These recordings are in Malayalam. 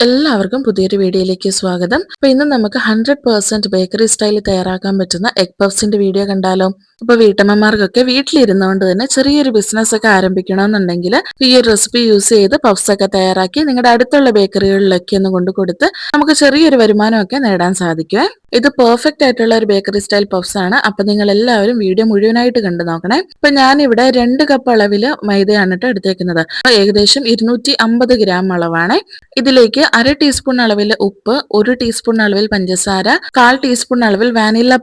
എല്ലാവർക്കും പുതിയൊരു വീഡിയോയിലേക്ക് സ്വാഗതം. അപ്പൊ ഇന്ന് നമുക്ക് 100% ബേക്കറി സ്റ്റൈലിൽ തയ്യാറാക്കാൻ പറ്റുന്ന എഗ് പഫ്സിന്റെ വീഡിയോ കണ്ടാലോ? അപ്പൊ വീട്ടമ്മമാർക്കൊക്കെ വീട്ടിലിരുന്നുകൊണ്ട് തന്നെ ചെറിയൊരു ബിസിനസ് ഒക്കെ ആരംഭിക്കണമെന്നുണ്ടെങ്കിൽ ഈ ഒരു റെസിപ്പി യൂസ് ചെയ്ത് പഫ്സ് ഒക്കെ തയ്യാറാക്കി നിങ്ങളുടെ അടുത്തുള്ള ബേക്കറികളിലൊക്കെ ഒന്ന് കൊണ്ടു കൊടുത്ത് നമുക്ക് ചെറിയൊരു വരുമാനമൊക്കെ നേടാൻ സാധിക്കുമേ. ഇത് പെർഫെക്റ്റ് ആയിട്ടുള്ള ഒരു ബേക്കറി സ്റ്റൈൽ പഫ്സ് ആണ്. അപ്പൊ നിങ്ങൾ എല്ലാവരും വീഡിയോ മുഴുവനായിട്ട് കണ്ടു നോക്കണേ. അപ്പൊ ഞാനിവിടെ 2 കപ്പ് അളവില് മൈദയാണ് ട്ടോ എടുത്തേക്കുന്നത്. ഏകദേശം 250 ഗ്രാം അളവാണ്. ഇതിലേക്ക് 1/2 ടീസ്പൂൺ അളവിൽ ഉപ്പ്, 1 ടീസ്പൂൺ അളവിൽ പഞ്ചസാര, 1/4 ടീസ്പൂൺ അളവിൽ വാനില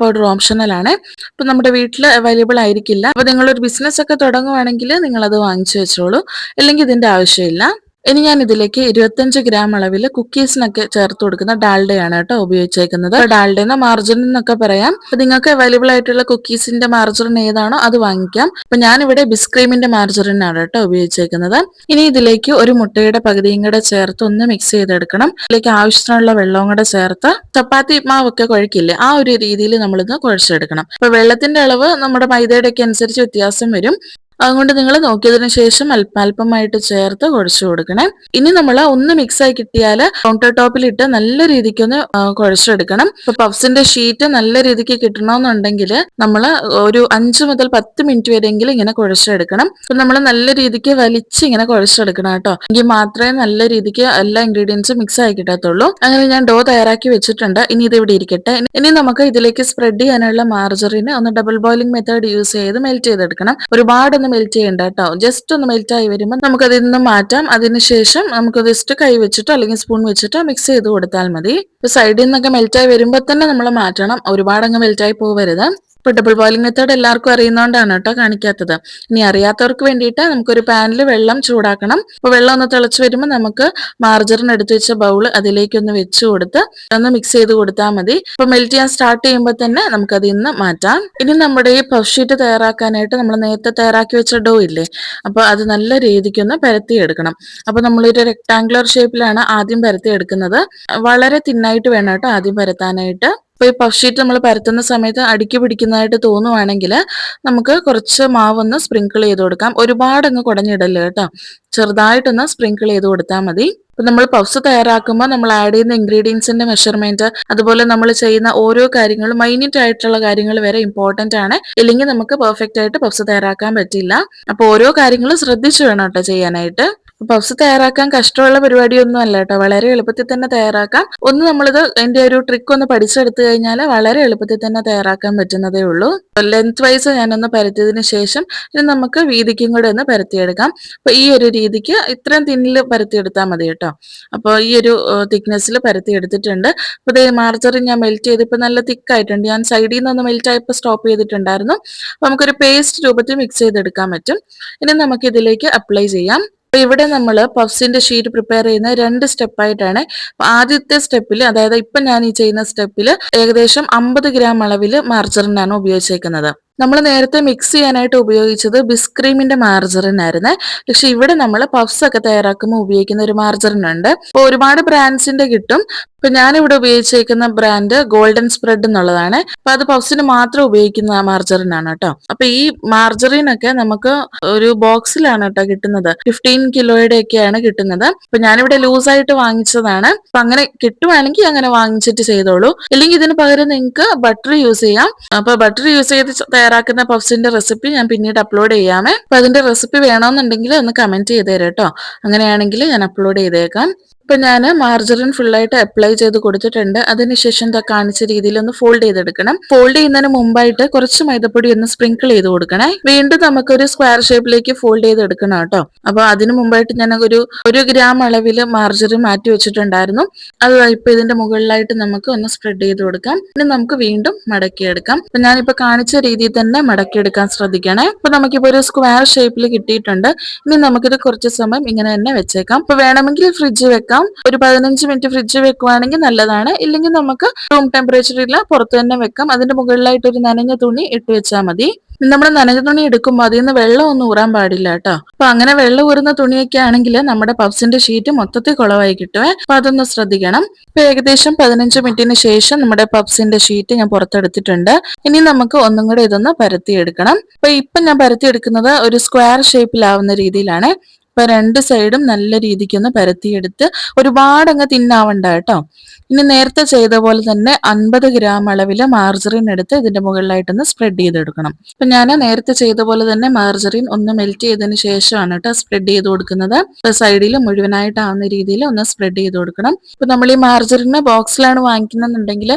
പൗഡർ ഓപ്ഷണൽ ആണ്. അപ്പൊ നമ്മുടെ വീട്ടിൽ അവൈലബിൾ ആയിരിക്കില്ല. അപ്പൊ നിങ്ങളൊരു ബിസിനസ് ഒക്കെ തുടങ്ങുവാണെങ്കിൽ നിങ്ങൾ അത് വാങ്ങിച്ചു വെച്ചോളൂ, അല്ലെങ്കിൽ ഇതിന്റെ ആവശ്യമില്ല. ഇനി ഞാൻ ഇതിലേക്ക് 25 ഗ്രാം അളവിൽ കുക്കീസിനൊക്കെ ചേർത്ത് കൊടുക്കുന്ന ഡാൽഡയാണ് കേട്ടോ ഉപയോഗിച്ചേക്കുന്നത്. ഡാൽഡ മാർജറിൻ എന്നൊക്കെ പറയാം. അപ്പൊ നിങ്ങൾക്ക് അവൈലബിൾ ആയിട്ടുള്ള കുക്കീസിന്റെ മാർജറിൻ ഏതാണോ അത് വാങ്ങിക്കാം. അപ്പൊ ഞാനിവിടെ ബിസ്ക്രീമിന്റെ മാർജറിൻ ആണ് കേട്ടോ ഉപയോഗിച്ചേക്കുന്നത്. ഇനി ഇതിലേക്ക് ഒരു മുട്ടയുടെ പകുതിയും കൂടെ ചേർത്ത് ഒന്ന് മിക്സ് ചെയ്തെടുക്കണം. ഇതിലേക്ക് ആവശ്യത്തിനുള്ള വെള്ളവും കൂടെ ചേർത്ത് ചപ്പാത്തി മാവൊക്കെ കുഴക്കില്ലേ, ആ ഒരു രീതിയിൽ നമ്മളിത് കുഴച്ചെടുക്കണം. അപ്പൊ വെള്ളത്തിന്റെ അളവ് നമ്മുടെ മൈദയുടെ ഒക്കെ അനുസരിച്ച് വ്യത്യാസം വരും. അതുകൊണ്ട് നിങ്ങൾ നോക്കിയതിനു ശേഷം അല്പമായിട്ട് ചേർത്ത് കുഴച്ചു കൊടുക്കണേ. ഇനി നമ്മൾ ഒന്ന് മിക്സ് ആയി കിട്ടിയാൽ കൗണ്ടർ ടോപ്പിലിട്ട് നല്ല രീതിക്ക് ഒന്ന് കുഴച്ചെടുക്കണം. ഇപ്പൊ പഫ്സിന്റെ ഷീറ്റ് നല്ല രീതിക്ക് കിട്ടണമെന്നുണ്ടെങ്കിൽ നമ്മൾ ഒരു 5 മുതൽ 10 മിനിറ്റ് വരെയെങ്കിലും ഇങ്ങനെ കുഴച്ചെടുക്കണം. അപ്പൊ നമ്മൾ നല്ല രീതിക്ക് വലിച്ച് ഇങ്ങനെ കുഴച്ചെടുക്കണം കേട്ടോ. എങ്കിൽ മാത്രമേ നല്ല രീതിക്ക് എല്ലാ ഇൻഗ്രീഡിയൻസും മിക്സ് ആയി കിട്ടത്തുള്ളൂ. അങ്ങനെ ഞാൻ ഡോ തയ്യാറാക്കി വെച്ചിട്ടുണ്ട്. ഇനി ഇത് ഇവിടെ ഇരിക്കട്ടെ. ഇനി നമുക്ക് ഇതിലേക്ക് സ്പ്രെഡ് ചെയ്യാനുള്ള മാർജറിന് ഒന്ന് ഡബിൾ ബോയിലിംഗ് മെത്തേഡ് യൂസ് ചെയ്ത് മെൽറ്റ് ചെയ്തെടുക്കണം. ഒരുപാടൊന്നും മെൽറ്റ് ചെയ്യണ്ട കേട്ടോ. ജസ്റ്റ് ഒന്ന് മെൽറ്റ് ആയി വരുമ്പോൾ നമുക്ക് അതിൽ നിന്ന് മാറ്റാം. അതിനുശേഷം നമുക്ക് ജസ്റ്റ് കൈ വെച്ചിട്ടോ അല്ലെങ്കിൽ സ്പൂൺ വെച്ചിട്ടോ മിക്സ് ചെയ്ത് കൊടുത്താൽ മതി. സൈഡിൽ നിന്നൊക്കെ മെൽറ്റ് ആയി വരുമ്പോൾ തന്നെ നമ്മൾ മാറ്റണം. ഒരുപാടങ്ങ് മെൽറ്റ് ആയി പോകരുത്. ഇപ്പൊ ഡബിൾ ബോയിലിംഗ് മെത്തേഡ് എല്ലാവർക്കും അറിയുന്നതുകൊണ്ടാണ് കേട്ടോ കാണിക്കാത്തത്. ഇനി അറിയാത്തവർക്ക് വേണ്ടിയിട്ട് നമുക്കൊരു പാനിൽ വെള്ളം ചൂടാക്കണം. അപ്പൊ വെള്ളം ഒന്ന് തിളച്ച് വരുമ്പോൾ നമുക്ക് മാർജറിൻ എടുത്ത് വെച്ച ബൗൾ അതിലേക്ക് ഒന്ന് വെച്ച് കൊടുത്ത് ഒന്ന് മിക്സ് ചെയ്ത് കൊടുത്താൽ മതി. അപ്പൊ മെൽറ്റ് ചെയ്യാൻ സ്റ്റാർട്ട് ചെയ്യുമ്പോൾ തന്നെ നമുക്ക് അതിൽ നിന്ന് മാറ്റാം. ഇനി നമ്മുടെ ഈ പഫ് ഷീറ്റ് തയ്യാറാക്കാനായിട്ട് നമ്മൾ നേരത്തെ തയ്യാറാക്കി വെച്ച ഡോ ഇല്ലേ, അപ്പൊ അത് നല്ല രീതിക്ക് ഒന്ന് പരത്തിയെടുക്കണം. അപ്പൊ നമ്മളൊരു റെക്ടാംഗുലർ ഷേപ്പിലാണ് ആദ്യം പരത്തിയെടുക്കുന്നത്. വളരെ തിന്നായിട്ട് വേണം കേട്ടോ ആദ്യം പരത്താനായിട്ട്. അപ്പൊ ഈ പഫ് ഷീറ്റ് നമ്മൾ പരത്തുന്ന സമയത്ത് അടുക്കി പിടിക്കുന്നതായിട്ട് തോന്നുവാണെങ്കിൽ നമുക്ക് കുറച്ച് മാവൊന്ന് സ്പ്രിങ്കിൾ ചെയ്ത് കൊടുക്കാം. ഒരുപാട് അങ്ങ് കുടഞ്ഞിടല്ലേ കേട്ടോ, ചെറുതായിട്ടൊന്ന് സ്പ്രിങ്കിൾ ചെയ്ത് കൊടുത്താൽ മതി. ഇപ്പൊ നമ്മൾ പഫ്സ് തയ്യാറാക്കുമ്പോൾ നമ്മൾ ആഡ് ചെയ്യുന്ന ഇൻഗ്രീഡിയൻസിന്റെ മെഷർമെന്റ്, അതുപോലെ നമ്മൾ ചെയ്യുന്ന ഓരോ കാര്യങ്ങളും മൈന്യൂട്ട് ആയിട്ടുള്ള കാര്യങ്ങൾ വരെ ഇമ്പോർട്ടന്റ് ആണ്. ഇല്ലെങ്കിൽ നമുക്ക് പെർഫെക്റ്റ് ആയിട്ട് പഫ്സ് തയ്യാറാക്കാൻ പറ്റില്ല. അപ്പൊ ഓരോ കാര്യങ്ങളും ശ്രദ്ധിച്ചു വേണം കേട്ടോ ചെയ്യാനായിട്ട്. പഫ്സ് തയ്യാറാക്കാൻ കഷ്ടമുള്ള പരിപാടിയൊന്നും അല്ല കേട്ടോ, വളരെ എളുപ്പത്തിൽ തന്നെ തയ്യാറാക്കാം. ഒന്ന് നമ്മളിത് അതിന്റെ ഒരു ട്രിക്ക് ഒന്ന് പഠിച്ചെടുത്തു കഴിഞ്ഞാൽ വളരെ എളുപ്പത്തിൽ തന്നെ തയ്യാറാക്കാൻ പറ്റുന്നതേ ഉള്ളൂ. ലെങ്ത് വൈസ് ഞാനൊന്ന് പരത്തിയതിന് ശേഷം ഇനി നമുക്ക് വീതിക്കും കൂടെ ഒന്ന് പരത്തിയെടുക്കാം. അപ്പൊ ഈ ഒരു രീതിക്ക് ഇത്രയും തിന്നിൽ പരത്തിയെടുത്താൽ മതി കേട്ടോ. അപ്പോൾ ഈ ഒരു തിക്നെസ്സിൽ പരത്തിയെടുത്തിട്ടുണ്ട്. അപ്പൊ ഇതേ മാർജറിൻ ഞാൻ മെൽറ്റ് ചെയ്ത് ഇപ്പൊ നല്ല തിക്കായിട്ടുണ്ട്. ഞാൻ സൈഡിൽ നിന്ന് ഒന്ന് മെൽറ്റ് ആയപ്പോൾ സ്റ്റോപ്പ് ചെയ്തിട്ടുണ്ടായിരുന്നു. അപ്പൊ നമുക്കൊരു പേസ്റ്റ് രൂപത്തിൽ മിക്സ് ചെയ്തെടുക്കാൻ പറ്റും. ഇനി നമുക്ക് ഇതിലേക്ക് അപ്ലൈ ചെയ്യാം. അപ്പൊ ഇവിടെ നമ്മൾ പഫ്സിന്റെ ഷീറ്റ് പ്രിപ്പയർ ചെയ്യുന്ന 2 സ്റ്റെപ്പായിട്ടാണ്. ആദ്യത്തെ സ്റ്റെപ്പിൽ, അതായത് ഇപ്പൊ ഞാൻ ഈ ചെയ്യുന്ന സ്റ്റെപ്പിൽ ഏകദേശം 50 ഗ്രാം അളവിൽ മാർജറിനാണ് ഉപയോഗിച്ചേക്കുന്നത്. നമ്മൾ നേരത്തെ മിക്സ് ചെയ്യാനായിട്ട് ഉപയോഗിച്ചത് ബിസ്ക്രീമിന്റെ മാർജറിൻ ആയിരുന്നേ. പക്ഷെ ഇവിടെ നമ്മൾ പഫ്സ് ഒക്കെ തയ്യാറാക്കുമ്പോൾ ഉപയോഗിക്കുന്ന ഒരു മാർജറിൻ ഉണ്ട്. അപ്പൊ ഒരുപാട് ബ്രാൻഡ്സിന്റെ കിട്ടും. ഇപ്പൊ ഞാനിവിടെ ഉപയോഗിച്ചേക്കുന്ന ബ്രാൻഡ് ഗോൾഡൻ സ്പ്രെഡ് എന്നുള്ളതാണ്. അപ്പൊ അത് പഫ്സിന് മാത്രം ഉപയോഗിക്കുന്ന മാർജറിൻ ആണ് കേട്ടോ. അപ്പൊ ഈ മാർജറിൻ ഒക്കെ നമുക്ക് ഒരു ബോക്സിലാണ് കേട്ടോ കിട്ടുന്നത്. 15 കിലോയുടെ ഒക്കെയാണ് കിട്ടുന്നത്. അപ്പൊ ഞാനിവിടെ ലൂസായിട്ട് വാങ്ങിച്ചതാണ്. അപ്പൊ അങ്ങനെ കിട്ടുവാണെങ്കിൽ അങ്ങനെ വാങ്ങിച്ചിട്ട് ചെയ്തോളൂ. അല്ലെങ്കിൽ ഇതിന് പകരം നിങ്ങൾക്ക് ബട്ടർ യൂസ് ചെയ്യാം. അപ്പൊ ബട്ടർ യൂസ് ചെയ്ത് തയ്യാറാക്കുന്ന പഫ്സിന്റെ റെസിപ്പി ഞാൻ പിന്നീട് അപ്ലോഡ് ചെയ്യാമേ. അപ്പൊ അതിന്റെ റെസിപ്പി വേണമെന്നുണ്ടെങ്കിൽ ഒന്ന് കമന്റ് ചെയ്തേരാം കേട്ടോ. അങ്ങനെയാണെങ്കിൽ ഞാൻ അപ്ലോഡ് ചെയ്തേക്കാം. ഇപ്പൊ ഞാൻ മാർജറിൻ ഫുള്ളായിട്ട് അപ്ലൈ ചെയ്ത് കൊടുത്തിട്ടുണ്ട്. അതിനുശേഷം കാണിച്ച രീതിയിൽ ഒന്ന് ഫോൾഡ് ചെയ്തെടുക്കണം. ഫോൾഡ് ചെയ്യുന്നതിന് മുമ്പായിട്ട് കുറച്ച് മൈദപ്പൊടി ഒന്ന് സ്പ്രിങ്കിൾ ചെയ്ത് കൊടുക്കണേ. വീണ്ടും നമുക്കൊരു സ്ക്വയർ ഷേപ്പിലേക്ക് ഫോൾഡ് ചെയ്തെടുക്കണം കേട്ടോ. അപ്പൊ അതിന് മുമ്പായിട്ട് ഞാൻ ഒരു ഗ്രാം അളവിൽ മാർജറിൻ മാറ്റി വെച്ചിട്ടുണ്ടായിരുന്നു. അത് ഇപ്പൊ ഇതിന്റെ മുകളിലായിട്ട് നമുക്ക് ഒന്ന് സ്പ്രെഡ് ചെയ്ത് കൊടുക്കാം. ഇനി നമുക്ക് വീണ്ടും മടക്കിയെടുക്കാം. അപ്പൊ ഞാനിപ്പോ കാണിച്ച രീതിയിൽ തന്നെ മടക്കിയെടുക്കാൻ ശ്രദ്ധിക്കണേ. അപ്പൊ നമുക്കിപ്പോ ഒരു സ്ക്വയർ ഷേപ്പിൽ കിട്ടിയിട്ടുണ്ട്. ഇനി നമുക്കിത് കുറച്ച് സമയം ഇങ്ങനെ തന്നെ വെച്ചേക്കാം. അപ്പൊ വേണമെങ്കിൽ ഫ്രിഡ്ജ് വെക്കാം. ഒരു 15 മിനിറ്റ് ഫ്രിഡ്ജ് വെക്കുവാണെങ്കിൽ നല്ലതാണ്. ഇല്ലെങ്കിൽ നമുക്ക് റൂം ടെമ്പറേച്ചറിൽ പുറത്ത് തന്നെ വെക്കാം. അതിന്റെ മുകളിലായിട്ട് ഒരു നനഞ്ഞ തുണി ഇട്ട് വെച്ചാൽ മതി. നമ്മൾ നനഞ്ഞ തുണി എടുക്കുമ്പോൾ അതിൽ നിന്ന് വെള്ളം ഒന്നും ഊറാൻ പാടില്ല കേട്ടോ. അപ്പൊ അങ്ങനെ വെള്ളം ഊറുന്ന തുണിയൊക്കെ ആണെങ്കിൽ നമ്മുടെ പഫ്സിന്റെ ഷീറ്റ് മൊത്തത്തിൽ കുളവായി കിട്ടുവേ. അപ്പൊ അതൊന്ന് ശ്രദ്ധിക്കണം. ഇപ്പൊ ഏകദേശം 15 മിനിറ്റിന് ശേഷം നമ്മുടെ പഫ്സിന്റെ ഷീറ്റ് ഞാൻ പുറത്തെടുത്തിട്ടുണ്ട്. ഇനി നമുക്ക് ഒന്നും കൂടെ ഇതൊന്ന് പരത്തിയെടുക്കണം. ഇപ്പൊ ഞാൻ പരത്തിയെടുക്കുന്നത് ഒരു സ്ക്വയർ ഷേപ്പിലാവുന്ന രീതിയിലാണ്. ഇപ്പൊ രണ്ട് സൈഡും നല്ല രീതിക്കൊന്ന് പരത്തിയെടുത്ത് ഒരുപാട് അങ്ങ് തിന്നാവണ്ട കേട്ടോ. ഇനി നേരത്തെ ചെയ്ത പോലെ തന്നെ 50 ഗ്രാം അളവില് മാർജറിൻ എടുത്ത് ഇതിന്റെ മുകളിലായിട്ടൊന്ന് സ്പ്രെഡ് ചെയ്തെടുക്കണം. അപ്പൊ ഞാൻ നേരത്തെ ചെയ്ത പോലെ തന്നെ മാർജറിൻ ഒന്ന് മെൽറ്റ് ചെയ്തതിന് ശേഷമാണ് കേട്ടോ സ്പ്രെഡ് ചെയ്ത് കൊടുക്കുന്നത്. സൈഡിൽ മുഴുവനായിട്ടാവുന്ന രീതിയിൽ ഒന്ന് സ്പ്രെഡ് ചെയ്ത് കൊടുക്കണം. ഇപ്പൊ നമ്മൾ ഈ മാർജറിന് ബോക്സിലാണ് വാങ്ങിക്കുന്നുണ്ടെങ്കിൽ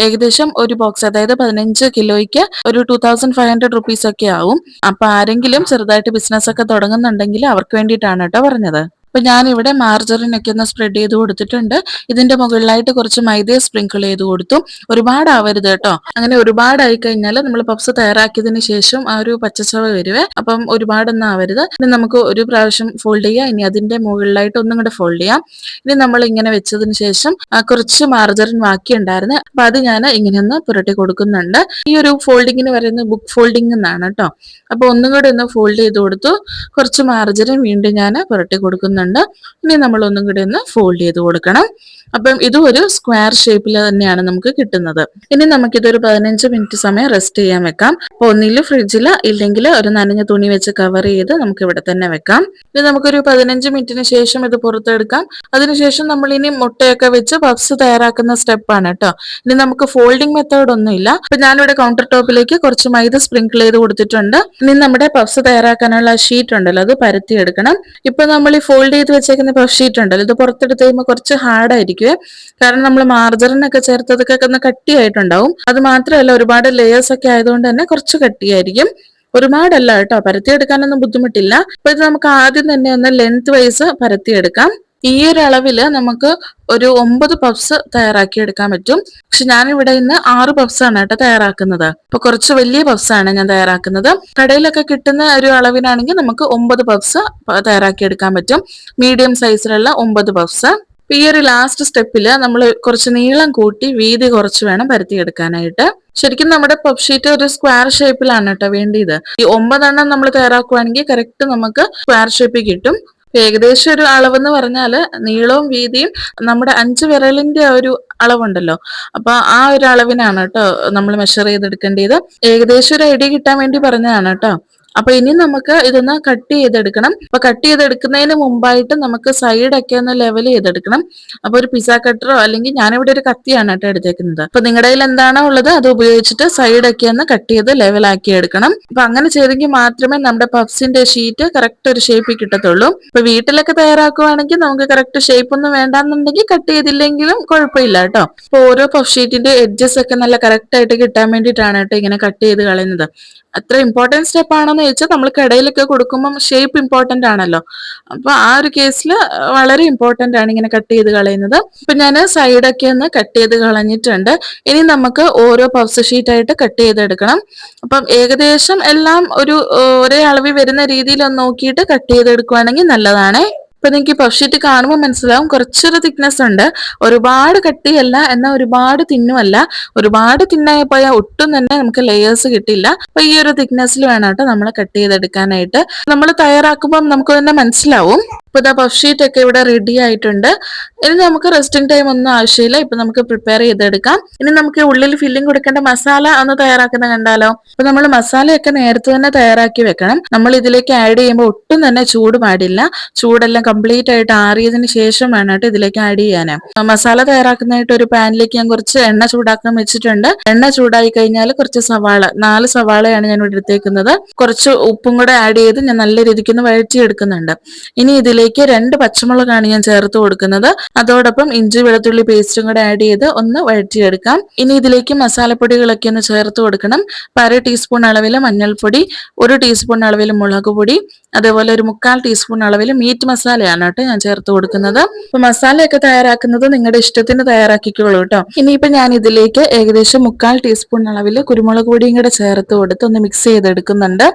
ഏകദേശം ഒരു ബോക്സ്, അതായത് 15 കിലോയ്ക്ക് ഒരു 2500 റുപ്പീസ് ഒക്കെ ആവും. അപ്പൊ ആരെങ്കിലും ചെറുതായിട്ട് ബിസിനസ് ഒക്കെ തുടങ്ങുന്നുണ്ടെങ്കിൽ അവർക്ക് വേണ്ടിയിട്ടാണ് കേട്ടോ പറഞ്ഞത്. അപ്പൊ ഞാൻ ഇവിടെ മാർജറിൻ ഒക്കെ ഒന്ന് സ്പ്രെഡ് ചെയ്ത് കൊടുത്തിട്ടുണ്ട്. ഇതിന്റെ മുകളിലായിട്ട് കുറച്ച് മൈദ സ്പ്രിങ്കിൾ ചെയ്ത് കൊടുത്തു. ഒരുപാട് ആവരുത് കേട്ടോ. അങ്ങനെ ഒരുപാടായി കഴിഞ്ഞാൽ നമ്മൾ പപ്സ് തയ്യാറാക്കിയതിന് ശേഷം ആ ഒരു പച്ചച്ചവ വരുവേ. അപ്പം ഒരുപാടൊന്നും ആവരുത്. ഇനി നമുക്ക് ഒരു പ്രാവശ്യം ഫോൾഡ് ചെയ്യാം. ഇനി അതിന്റെ മുകളിലായിട്ട് ഒന്നും കൂടെ ഫോൾഡ് ചെയ്യാം. ഇനി നമ്മൾ ഇങ്ങനെ വെച്ചതിന് ശേഷം കുറച്ച് മാർജറിൻ ബാക്കി ഉണ്ടായിരുന്നു. അപ്പൊ അത് ഞാൻ ഇങ്ങനെ ഒന്ന് പുരട്ടി കൊടുക്കുന്നുണ്ട്. ഈ ഒരു ഫോൾഡിങ്ങിന് പറയുന്നത് ബുക്ക് ഫോൾഡിംഗ് എന്നാണ് കേട്ടോ. അപ്പൊ ഒന്നും കൂടെ ഒന്ന് ഫോൾഡ് ചെയ്ത് കൊടുത്തു. കുറച്ച് മാർജറിൻ വീണ്ടും ഞാൻ പുരട്ടി കൊടുക്കുന്നുണ്ട്. ഇനി നമ്മൾ ഒന്നും കൂടി ഒന്ന് ഫോൾഡ് ചെയ്ത് കൊടുക്കണം. അപ്പം ഇതും ഒരു സ്ക്വയർ ഷേപ്പിൽ തന്നെയാണ് നമുക്ക് കിട്ടുന്നത്. ഇനി നമുക്കിതൊരു 15 മിനിറ്റ് സമയം റെസ്റ്റ് ചെയ്യാൻ വെക്കാം. അപ്പൊ ഒന്നില് ഫ്രിഡ്ജിൽ, ഇല്ലെങ്കിൽ ഒരു നനഞ്ഞ തുണി വെച്ച് കവർ ചെയ്ത് നമുക്ക് ഇവിടെ തന്നെ വെക്കാം. ഇനി നമുക്കൊരു 15 മിനിറ്റിന് ശേഷം ഇത് പുറത്തെടുക്കാം. അതിനുശേഷം നമ്മൾ ഇനി മുട്ടയൊക്കെ വെച്ച് പപ്സ് തയ്യാറാക്കുന്ന സ്റ്റെപ്പാണ് കേട്ടോ. ഇനി നമുക്ക് ഫോൾഡിംഗ് മെത്തേഡ് ഒന്നും ഇല്ല. അപ്പൊ ഞാനിവിടെ കൗണ്ടർ ടോപ്പിലേക്ക് കുറച്ച് മൈദ സ്പ്രിങ്കിൾ ചെയ്ത് കൊടുത്തിട്ടുണ്ട്. ഇനി നമ്മുടെ പപ്സ് തയ്യാറാക്കാനുള്ള ഷീറ്റ് ഉണ്ടല്ലോ, അത് പരത്തി എടുക്കണം. ഇപ്പൊ നമ്മൾ ഈ ഫോൾഡ് ചെയ്ത് വെച്ചേക്കുന്ന പഫ് ഷീറ്റ് ഉണ്ടല്ലോ, ഇത് പുറത്തെടുത്ത് കഴിയുമ്പോൾ കുറച്ച് ഹാർഡായിരിക്കും. കാരണം നമ്മൾ മാർജറിനൊക്കെ ചേർത്തതൊക്കെ ഒന്ന് കട്ടിയായിട്ടുണ്ടാവും. അത് മാത്രമല്ല ഒരുപാട് ലെയേഴ്സ് ഒക്കെ ആയതുകൊണ്ട് തന്നെ കുറച്ച് കട്ടിയായിരിക്കും. ഒരുപാടല്ല കേട്ടോ, പരത്തിയെടുക്കാനൊന്നും ബുദ്ധിമുട്ടില്ല. അപ്പൊ ഇത് നമുക്ക് ആദ്യം തന്നെ ഒന്ന് ലെങ്ത് വൈസ് പരത്തിയെടുക്കാം. ഈ ഒരു അളവില് നമുക്ക് ഒരു 9 പഫ്സ് തയ്യാറാക്കി എടുക്കാൻ പറ്റും. പക്ഷെ ഞാനിവിടെ ഇന്ന് 6 പഫ്സ് ആണ് കേട്ടോ തയ്യാറാക്കുന്നത്. അപ്പൊ കുറച്ച് വലിയ പഫ്സ് ആണ് ഞാൻ തയ്യാറാക്കുന്നത്. കടയിലൊക്കെ കിട്ടുന്ന ഒരു അളവിനാണെങ്കിൽ നമുക്ക് 9 പഫ്സ് തയ്യാറാക്കി എടുക്കാൻ പറ്റും. മീഡിയം സൈസിലുള്ള 9 പഫ്സ്. ഈ ഒരു ലാസ്റ്റ് സ്റ്റെപ്പില് നമ്മൾ കുറച്ച് നീളം കൂട്ടി വീതി കുറച്ച് വേണം പരത്തിയെടുക്കാനായിട്ട്. ശരിക്കും നമ്മുടെ പഫ് ഷീറ്റ് ഒരു സ്ക്വയർ ഷേപ്പിലാണ് കേട്ടോ വേണ്ടിയത്. ഈ 9 നമ്മൾ തയ്യാറാക്കുവാണെങ്കിൽ കറക്റ്റ് നമുക്ക് സ്ക്വയർ ഷേപ്പിൽ കിട്ടും. ഏകദേശം ഒരു അളവെന്ന് പറഞ്ഞാല് നീളവും വീതിയും നമ്മുടെ 5 വിരലിന്റെ ഒരു അളവുണ്ടല്ലോ, അപ്പൊ ആ ഒരു അളവിനാണ് കേട്ടോ നമ്മൾ മെഷർ ചെയ്തെടുക്കേണ്ടത്. ഏകദേശം ഒരു ഐഡിയ കിട്ടാൻ വേണ്ടി പറഞ്ഞതാണ് കേട്ടോ. അപ്പൊ ഇനി നമുക്ക് ഇതൊന്ന് കട്ട് ചെയ്തെടുക്കണം. അപ്പൊ കട്ട് ചെയ്തെടുക്കുന്നതിന് മുമ്പായിട്ട് നമുക്ക് സൈഡൊക്കെ ഒന്ന് ലെവൽ ചെയ്തെടുക്കണം. അപ്പൊ ഒരു പിസ്സ കട്ടറോ, അല്ലെങ്കിൽ ഞാനിവിടെ ഒരു കത്തിയാണ് കേട്ടോ എടുത്തേക്കുന്നത്. അപ്പൊ നിങ്ങളുടെ കയ്യിൽ എന്താണോ ഉള്ളത് അത് ഉപയോഗിച്ചിട്ട് സൈഡൊക്കെ ഒന്ന് കട്ട് ചെയ്ത് ലെവലാക്കി എടുക്കണം. അപ്പൊ അങ്ങനെ ചെയ്തെങ്കിൽ മാത്രമേ നമ്മുടെ പഫ്സിന്റെ ഷീറ്റ് കറക്റ്റ് ഒരു ഷേപ്പിൽ കിട്ടത്തുള്ളൂ. ഇപ്പൊ വീട്ടിലൊക്കെ തയ്യാറാക്കുവാണെങ്കിൽ നമുക്ക് കറക്റ്റ് ഷേപ്പ് ഒന്നും വേണ്ടാന്നുണ്ടെങ്കിൽ കട്ട് ചെയ്തില്ലെങ്കിലും കുഴപ്പമില്ല കേട്ടോ. അപ്പൊ ഓരോ പഫ് ഷീറ്റിന്റെ എഡ്ജസ് ഒക്കെ നല്ല കറക്റ്റ് ആയിട്ട് കിട്ടാൻ വേണ്ടിയിട്ടാണ് കേട്ടോ ഇങ്ങനെ കട്ട് ചെയ്ത് കളയുന്നത്. അത്ര ഇമ്പോർട്ടൻറ്റ് സ്റ്റെപ്പ് ആണെന്ന് ചോദിച്ചാൽ നമ്മൾ കടയിലൊക്കെ കൊടുക്കുമ്പോൾ ഷേപ്പ് ഇമ്പോർട്ടന്റ് ആണല്ലോ. അപ്പൊ ആ ഒരു കേസിൽ വളരെ ഇമ്പോർട്ടന്റ് ആണ് ഇങ്ങനെ കട്ട് ചെയ്ത് കളയുന്നത്. ഇപ്പൊ ഞാൻ സൈഡൊക്കെ ഒന്ന് കട്ട് ചെയ്ത് കളഞ്ഞിട്ടുണ്ട്. ഇനി നമുക്ക് ഓരോ പഫ്സ് ഷീറ്റ് ആയിട്ട് കട്ട് ചെയ്തെടുക്കണം. അപ്പം ഏകദേശം എല്ലാം ഒരു ഒരേ അളവിൽ വരുന്ന രീതിയിൽ ഒന്ന് നോക്കിയിട്ട് കട്ട് ചെയ്തെടുക്കുവാണെങ്കിൽ നല്ലതാണേ. ഇപ്പൊ നിങ്ങൾക്ക് പഫ് ഷീറ്റ് കാണുമ്പോൾ മനസ്സിലാവും കുറച്ചൊരു തിക്നെസ് ഉണ്ട്. ഒരുപാട് കട്ടിയല്ല, എന്നാൽ ഒരുപാട് തിന്നുമല്ല. ഒരുപാട് തിന്നായി പോയാൽ ഒട്ടും തന്നെ നമുക്ക് ലെയേഴ്സ് കിട്ടില്ല. അപ്പൊ ഈ ഒരു തിക്നെസ്സിൽ വേണം കേട്ടോ നമ്മൾ കട്ട് ചെയ്തെടുക്കാനായിട്ട്. നമ്മൾ തയ്യാറാക്കുമ്പോൾ നമുക്ക് തന്നെ മനസ്സിലാവും. ഇപ്പൊ ഇതാ പഫ് ഷീറ്റ് ഒക്കെ ഇവിടെ റെഡി ആയിട്ടുണ്ട്. ഇനി നമുക്ക് റെസ്റ്റിംഗ് ടൈം ഒന്നും ആവശ്യമില്ല. ഇപ്പൊ നമുക്ക് പ്രിപ്പയർ ചെയ്തെടുക്കാം. ഇനി നമുക്ക് ഉള്ളിൽ ഫില്ലിംഗ് കൊടുക്കേണ്ട മസാല ഒന്ന് തയ്യാറാക്കുന്ന കണ്ടാലോ. അപ്പൊ നമ്മൾ മസാലയൊക്കെ നേരത്തെ തന്നെ തയ്യാറാക്കി വെക്കണം. നമ്മൾ ഇതിലേക്ക് ആഡ് ചെയ്യുമ്പോൾ ഒട്ടും തന്നെ ചൂട് പാടില്ല. ചൂടെല്ലാം കംപ്ലീറ്റ് ആയിട്ട് ആറിയതിന് ശേഷം വേണം കേട്ടോ ഇതിലേക്ക് ആഡ് ചെയ്യാൻ. മസാല തയ്യാറാക്കുന്നതായിട്ട് ഒരു പാനിലേക്ക് ഞാൻ കുറച്ച് എണ്ണ ചൂടാക്കാൻ വെച്ചിട്ടുണ്ട്. എണ്ണ ചൂടായി കഴിഞ്ഞാൽ കുറച്ച് സവാള, 4 സവാളയാണ് ഞാൻ ഇവിടെ എടുത്തേക്കുന്നത്. കുറച്ച് ഉപ്പും കൂടെ ആഡ് ചെയ്ത് ഞാൻ നല്ല രീതിക്ക് ഒന്ന് വഴറ്റി എടുക്കുന്നുണ്ട്. ഇനി ഇതിലേക്ക് 2 പച്ചമുളകാണ് ഞാൻ ചേർത്ത് കൊടുക്കുന്നത്. അതോടൊപ്പം ഇഞ്ചി വെളുത്തുള്ളി പേസ്റ്റും കൂടെ ആഡ് ചെയ്ത് ഒന്ന് വഴറ്റിയെടുക്കാം. ഇനി ഇതിലേക്ക് മസാലപ്പൊടികളൊക്കെ ഒന്ന് ചേർത്ത് കൊടുക്കണം. 1/2 ടീസ്പൂൺ അളവിൽ മഞ്ഞൾപ്പൊടി, 1 ടീസ്പൂൺ അളവിൽ മുളക് പൊടി, അതേപോലെ ഒരു 1/4 ടീസ്പൂൺ അളവിൽ മീറ്റ് മസാലയാണ് കേട്ടോ ഞാൻ ചേർത്ത് കൊടുക്കുന്നത്. അപ്പൊ മസാലയൊക്കെ തയ്യാറാക്കുന്നത് നിങ്ങളുടെ ഇഷ്ടത്തിന് തയ്യാറാക്കിക്കോളൂ കേട്ടോ. ഇനിയിപ്പോ ഞാൻ ഇതിലേക്ക് ഏകദേശം 1/4 ടീസ്പൂൺ അളവിൽ കുരുമുളക് പൊടിയും കൂടെ ചേർത്ത് കൊടുത്ത് ഒന്ന് മിക്സ് ചെയ്തെടുക്കുന്നുണ്ട്.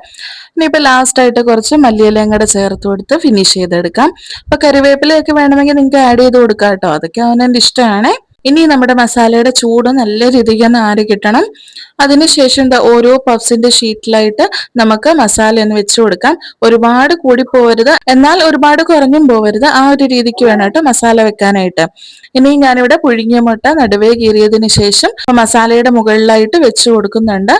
ഇനിയിപ്പോ ലാസ്റ്റ് ആയിട്ട് കുറച്ച് മല്ലിയിലയും കൂടെ ചേർത്ത് കൊടുത്ത് ഫിനിഷ് ചെയ്തെടുക്കാം. അപ്പൊ കറിവേപ്പിലയൊക്കെ വേണമെങ്കിൽ നിങ്ങൾക്ക് ആഡ് ചെയ്ത് കൊടുക്കാം കേട്ടോ. അതൊക്കെ അവനെന്റെ ഇഷ്ടമാണ്. ഇനി നമ്മുടെ മസാലയുടെ ചൂട് നല്ല രീതിക്ക് ഒന്ന് ആറി കിട്ടണം. അതിനുശേഷം ഓരോ പഫ്സിന്റെ ഷീറ്റിലായിട്ട് നമുക്ക് മസാല ഒന്ന് വെച്ച് കൊടുക്കാം. ഒരുപാട് കൂടി പോവരുത്, എന്നാൽ ഒരുപാട് കുറഞ്ഞും പോവരുത്. ആ ഒരു രീതിക്ക് വേണം കേട്ടോ മസാല വെക്കാനായിട്ട്. ഇനി ഞാനിവിടെ പുഴുങ്ങിയ മുട്ട നടുവേ കീറിയതിന് ശേഷം മസാലയുടെ മുകളിലായിട്ട് വെച്ച് കൊടുക്കുന്നുണ്ട്.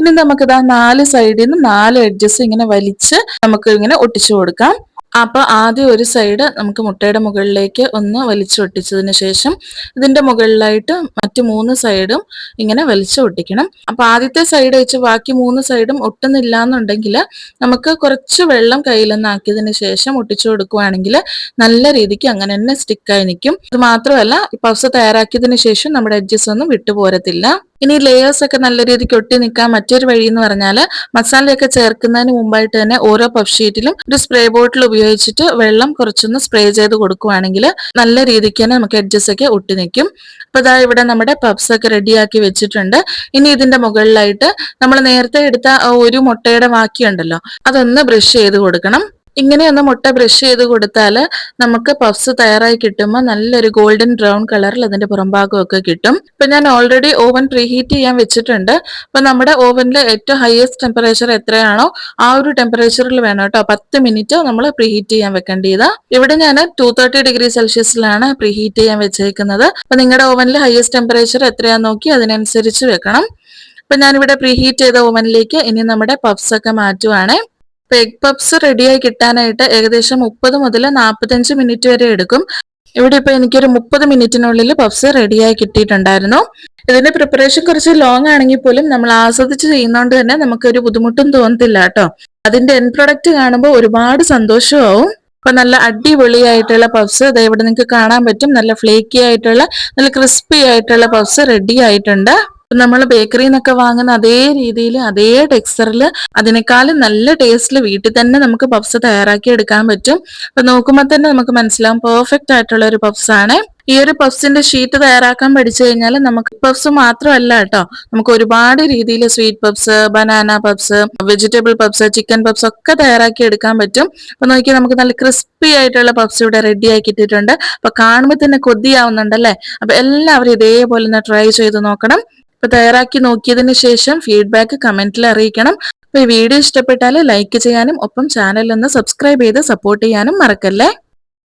ഇനി നമുക്കിതാ 4 സൈഡിൽ നിന്ന് 4 എഡ്ജസ് ഇങ്ങനെ വലിച്ച് നമുക്ക് ഇങ്ങനെ ഒട്ടിച്ചു കൊടുക്കാം. അപ്പൊ ആദ്യം ഒരു സൈഡ് നമുക്ക് മുട്ടയുടെ മുകളിലേക്ക് ഒന്ന് വലിച്ചൊട്ടിച്ചതിന് ശേഷം ഇതിന്റെ മുകളിലായിട്ട് മറ്റു 3 സൈഡും ഇങ്ങനെ വലിച്ചൊട്ടിക്കണം. അപ്പൊ ആദ്യത്തെ സൈഡ് വെച്ച് ബാക്കി 3 സൈഡും ഒട്ടുന്നില്ല എന്നുണ്ടെങ്കിൽ നമുക്ക് കുറച്ച് വെള്ളം കയ്യിലൊന്ന് ആക്കിയതിന് ശേഷം ഒട്ടിച്ചു കൊടുക്കുവാണെങ്കിൽ നല്ല രീതിക്ക് അങ്ങനെ തന്നെ സ്റ്റിക്കായി നിൽക്കും. ഇത് മാത്രമല്ല പഫ്സ് തയ്യാറാക്കിയതിന് ശേഷം നമ്മുടെ എഡ്ജസ് ഒന്നും വിട്ടുപോരത്തില്ല. ഇനി ലേയേഴ്സ് ഒക്കെ നല്ല രീതിക്ക് ഒട്ടി നിൽക്കാൻ മറ്റൊരു വഴി എന്ന് പറഞ്ഞാൽ മസാലയൊക്കെ ചേർക്കുന്നതിന് മുമ്പായിട്ട് തന്നെ ഓരോ പഫ് ഷീറ്റിലും ഒരു സ്പ്രേ ബോട്ടിൽ ഉപയോഗിച്ചിട്ട് വെള്ളം കുറച്ചൊന്ന് സ്പ്രേ ചെയ്ത് കൊടുക്കുവാണെങ്കിൽ നല്ല രീതിക്ക് തന്നെ നമുക്ക് എഡ്ജസ് ഒക്കെ ഒട്ടി നിൽക്കും. അപ്പൊ ഇതാ ഇവിടെ നമ്മുടെ പഫ്സ് ഒക്കെ റെഡിയാക്കി വെച്ചിട്ടുണ്ട്. ഇനി ഇതിന്റെ മുകളിലായിട്ട് നമ്മൾ നേരത്തെ എടുത്ത ഒരു മുട്ടയുടെ ബാക്കിയുണ്ടല്ലോ അതൊന്ന് ബ്രഷ് ചെയ്ത് കൊടുക്കണം. ഇങ്ങനെയൊന്ന് മുട്ട ബ്രഷ് ചെയ്ത് കൊടുത്താൽ നമുക്ക് പഫ്സ് തയ്യാറായി കിട്ടുമ്പോൾ നല്ലൊരു ഗോൾഡൻ ബ്രൗൺ കളറിൽ അതിന്റെ പുറംഭാഗമൊക്കെ കിട്ടും. ഇപ്പൊ ഞാൻ ഓൾറെഡി ഓവൻ പ്രീഹീറ്റ് ചെയ്യാൻ വെച്ചിട്ടുണ്ട്. അപ്പൊ നമ്മുടെ ഓവനിൽ ഏറ്റവും ഹയസ്റ്റ് ടെമ്പറേച്ചർ എത്രയാണോ ആ ഒരു ടെമ്പറേച്ചറിൽ വേണം കേട്ടോ 10 മിനിറ്റ് നമ്മൾ പ്രീഹീറ്റ് ചെയ്യാൻ വെക്കേണ്ടത്. ഇവിടെ ഞാൻ 230°C പ്രീഹീറ്റ് ചെയ്യാൻ വെച്ചേക്കുന്നത്. അപ്പൊ നിങ്ങളുടെ ഓവനിൽ ഹയസ്റ്റ് ടെമ്പറേച്ചർ എത്രയാന്ന് നോക്കി അതിനനുസരിച്ച് വെക്കണം. അപ്പൊ ഞാനിവിടെ പ്രീഹീറ്റ് ചെയ്ത ഓവനിലേക്ക് ഇനി നമ്മുടെ പഫ്സ് ഒക്കെ മാറ്റുവാണേ. എഗ് പപ്സ് റെഡിയായി കിട്ടാനായിട്ട് ഏകദേശം 30 മുതൽ 45 മിനിറ്റ് വരെ എടുക്കും. ഇവിടെ ഇപ്പൊ എനിക്കൊരു 30 മിനിറ്റിനുള്ളിൽ പഫ്സ് റെഡിയായി കിട്ടിയിട്ടുണ്ടായിരുന്നു. ഇതിന്റെ പ്രിപ്പറേഷൻ കുറച്ച് ലോങ് ആണെങ്കിൽ പോലും നമ്മൾ ആസ്വദിച്ച് ചെയ്യുന്നതുകൊണ്ട് തന്നെ നമുക്കൊരു ബുദ്ധിമുട്ടും തോന്നത്തില്ല കേട്ടോ. അതിന്റെ എൻ പ്രൊഡക്റ്റ് കാണുമ്പോൾ ഒരുപാട് സന്തോഷമാവും. അപ്പൊ നല്ല അടിപൊളിയായിട്ടുള്ള പഫ്സ് ഇവിടെ നിങ്ങൾക്ക് കാണാൻ പറ്റും. നല്ല ഫ്ലേക്കി ആയിട്ടുള്ള നല്ല ക്രിസ്പി ആയിട്ടുള്ള പഫ്സ് റെഡി ആയിട്ടുണ്ട്. നമ്മൾ ബേക്കറിയിൽ നിന്നൊക്കെ വാങ്ങുന്ന അതേ രീതിയിൽ അതേ ടെക്സ്ചറിൽ അതിനേക്കാളും നല്ല ടേസ്റ്റിൽ വീട്ടിൽ തന്നെ നമുക്ക് പഫ്സ് തയ്യാറാക്കി എടുക്കാൻ പറ്റും. അപ്പൊ നോക്കുമ്പോൾ തന്നെ നമുക്ക് മനസ്സിലാവും പെർഫെക്റ്റ് ആയിട്ടുള്ള ഒരു പഫ്സ് ആണ്. ഈ ഒരു പഫ്സിന്റെ ഷീറ്റ് തയ്യാറാക്കാൻ പഠിച്ചു കഴിഞ്ഞാൽ നമുക്ക് പഫ്സ് മാത്രമല്ല കേട്ടോ, നമുക്ക് ഒരുപാട് രീതിയിൽ sweet puffs, banana puffs, vegetable puffs, chicken puffs ഒക്കെ തയ്യാറാക്കി എടുക്കാൻ പറ്റും. അപ്പൊ നോക്കിയാൽ നമുക്ക് നല്ല ക്രിസ്പി ആയിട്ടുള്ള പഫ്സ് ഇവിടെ റെഡി ആക്കി ഇട്ടിട്ടുണ്ട്. അപ്പൊ കാണുമ്പോൾ തന്നെ കൊതിയാവുന്നുണ്ടല്ലേ. അപ്പൊ എല്ലാവരും ഇതേപോലെ ഒന്ന് ട്രൈ ചെയ്ത് നോക്കണം. അപ്പൊ തയ്യാറാക്കി നോക്കിയതിന് ശേഷം ഫീഡ്ബാക്ക് കമന്റിൽ അറിയിക്കണം. അപ്പൊ ഈ വീഡിയോ ഇഷ്ടപ്പെട്ടാൽ ലൈക്ക് ചെയ്യാനും ഒപ്പം ചാനൽ ഒന്ന് സബ്സ്ക്രൈബ് ചെയ്ത് സപ്പോർട്ട് ചെയ്യാനും മറക്കല്ലേ.